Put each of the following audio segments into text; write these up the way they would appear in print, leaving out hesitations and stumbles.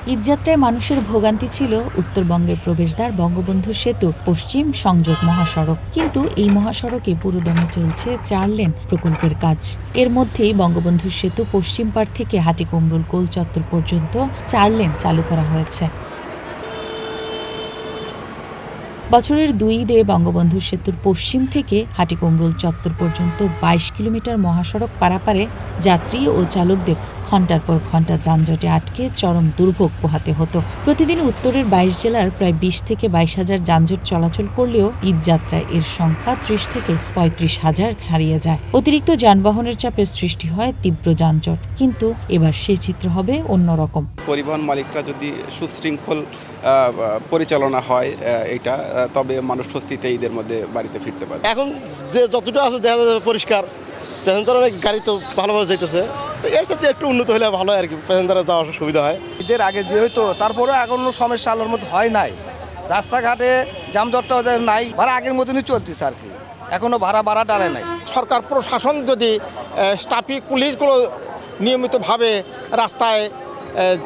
ঈদযাত্রায় মানুষের ভোগান্তি ছিল উত্তরবঙ্গের প্রবেশদ্বার বঙ্গবন্ধু সেতু পশ্চিম সংযোগ মহাসড়ক, কিন্তু এই মহাসড়কে পুরোদমে চলছে 4 লেন প্রকল্পের কাজ। এর মধ্যেই বঙ্গবন্ধু সেতু পশ্চিম পাড় থেকে হাটিকুমরুল গোল চত্বর পর্যন্ত 4 লেন চালু করা হয়েছে। বছরের 2 ঈদে বঙ্গবন্ধু সেতুর পশ্চিম থেকে হাটিকুমরুল চত্বর পর্যন্ত 22 কিলোমিটার মহাসড়ক পারাপারে যাত্রী ও চালকদের ঘণ্টার পর ঘণ্টা যানজটে আটকে চরম দুর্ভোগ পোহাতে হতো। প্রতিদিন উত্তরের 22 জেলার প্রায় 20 থেকে 22 হাজার যানজট চলাচল করলেও ঈদযাত্রায় এর সংখ্যা 30 থেকে 35 হাজার ছাড়িয়ে যায়। অতিরিক্ত যানবাহনের চাপে সৃষ্টি হয় তীব্র যানজট, কিন্তু এবার সে চিত্র হবে অন্যরকম। পরিবহন মালিকরা যদি সুশৃঙ্খল পরিচালনা হয় এটা, তবে মানুষ স্বস্তিতে ঈদের মধ্যে বাড়িতে ফিরতে পারে। এখন যে যতটা আছে দেখা যাচ্ছে পরিষ্কার, প্যাসেঞ্জার অনেক গাড়ি তো ভালোভাবে যাইতেছে, তো এর সাথে একটু উন্নত হলে ভালো হয় আর কি, প্যাসেঞ্জারের যাওয়ার সুবিধা হয়। ঈদের আগে যে হইতো তারপরে এখনো সমস্যা আলোর মতো হয় নাই, রাস্তাঘাটে জামজটটা নাই, ভাড়া আগের মতনই চলতেছে আর কি, এখনো ভাড়া টানে নাই। সরকার প্রশাসন যদি ট্রাফিক পুলিশগুলো নিয়মিতভাবে রাস্তায়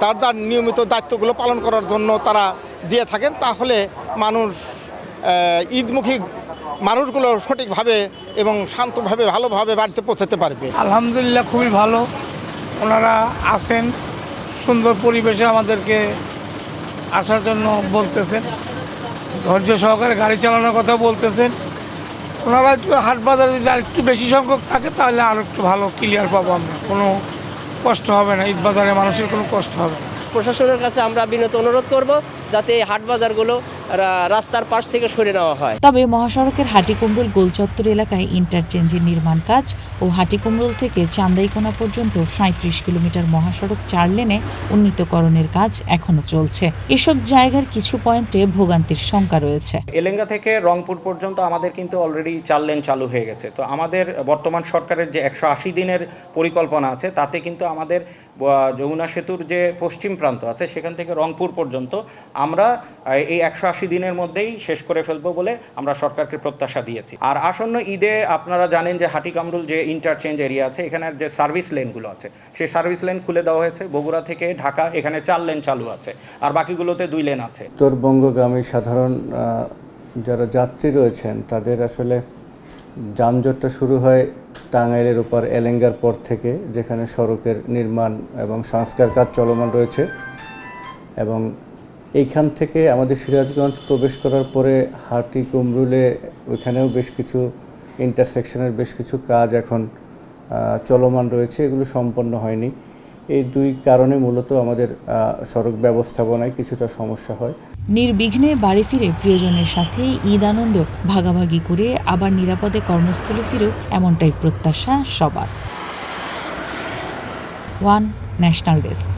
তার নিয়মিত দায়িত্বগুলো পালন করার জন্য তারা দিয়ে থাকেন, তাহলে মানুষ ঈদমুখী মানুষগুলো সঠিকভাবে এবং শান্তভাবে ভালোভাবে বাড়িতে পৌঁছাতে পারবে। আলহামদুলিল্লাহ, খুবই ভালো। ওনারা আসেন, সুন্দর পরিবেশে আমাদেরকে আসার জন্য বলতেছেন, ধৈর্য সহকারে গাড়ি চালানোর কথা বলতেছেন। ওনারা একটু হাট বাজারে যদি আর একটু বেশি সংখ্যক থাকে তাহলে আর একটু ভালো ক্লিয়ার পাবো আমরা, কোনো কষ্ট হবে না, ঈদ বাজারে মানুষের কোনো কষ্ট হবে না। প্রশাসনের কাছে আমরা বিনীত অনুরোধ করব যাতে এই হাট বাজারগুলো রাস্তার পাশ থেকে সরে নেওয়া হয়। তবে মহাসড়কের হাটিকুমরুল গোল চত্বর এলাকায় ইন্টারচেঞ্জের নির্মাণ কাজ ও হাটিকুমরুল থেকে চান্দাইকোনা পর্যন্ত 37 কিলোমিটার মহাসড়ক 4 লেনে উন্নীতকরণের কাজ এখনো চলছে। এসব জায়গার কিছু পয়েন্টে ভোগান্তির শঙ্কা রয়েছে। এলেঙ্গা থেকে রংপুর পর্যন্ত আমাদের কিন্তু অলরেডি 4 লেন চালু হয়ে গেছে। তো আমাদের বর্তমান সরকারের যে 180 দিনের পরিকল্পনা আছে, তাতে কিন্তু আমাদের যমুনা সেতুর যে পশ্চিম প্রান্ত আছে সেখান থেকে রংপুর পর্যন্ত আমরা এই 180 দিনের মধ্যেই শেষ করে ফেলবো বলে আমরা সরকারকে প্রত্যাশা দিয়েছি। আর আসন্ন ঈদে আপনারা জানেন যে হাটিকামরুল যে ইন্টারচেঞ্জ এরিয়া আছে, এখানে যে সার্ভিস লেনগুলো আছে সেই সার্ভিস লেন খুলে দেওয়া হয়েছে। বগুড়া থেকে ঢাকা এখানে 4 লেন চালু আছে, আর বাকিগুলোতে 2 লেন আছে। উত্তরবঙ্গগামী সাধারণ যারা যাত্রী রয়েছেন তাদের আসলে যানজটটা শুরু হয় টাঙ্গাইলের উপর এলেঙ্গার পর থেকে, যেখানে সড়কের নির্মাণ এবং সংস্কার কাজ চলমান রয়েছে, এবং এইখান থেকে আমাদের সিরাজগঞ্জ প্রবেশ করার পরে হাটিকুমরুলে ওইখানেও বেশ কিছু ইন্টারসেকশনের বেশ কিছু কাজ এখন চলমান রয়েছে, এগুলো সম্পন্ন হয়নি। এই 2 কারণে মূলত আমাদের সড়ক ব্যবস্থাপনায় কিছুটা সমস্যা হয়। নির্বিঘ্নে বাড়ি ফিরে প্রিয়জনের সাথে ঈদ আনন্দ ভাগাভাগি করে আবার নিরাপদে কর্মস্থলে ফিরেও এমনটাই প্রত্যাশা সবার। One national desk.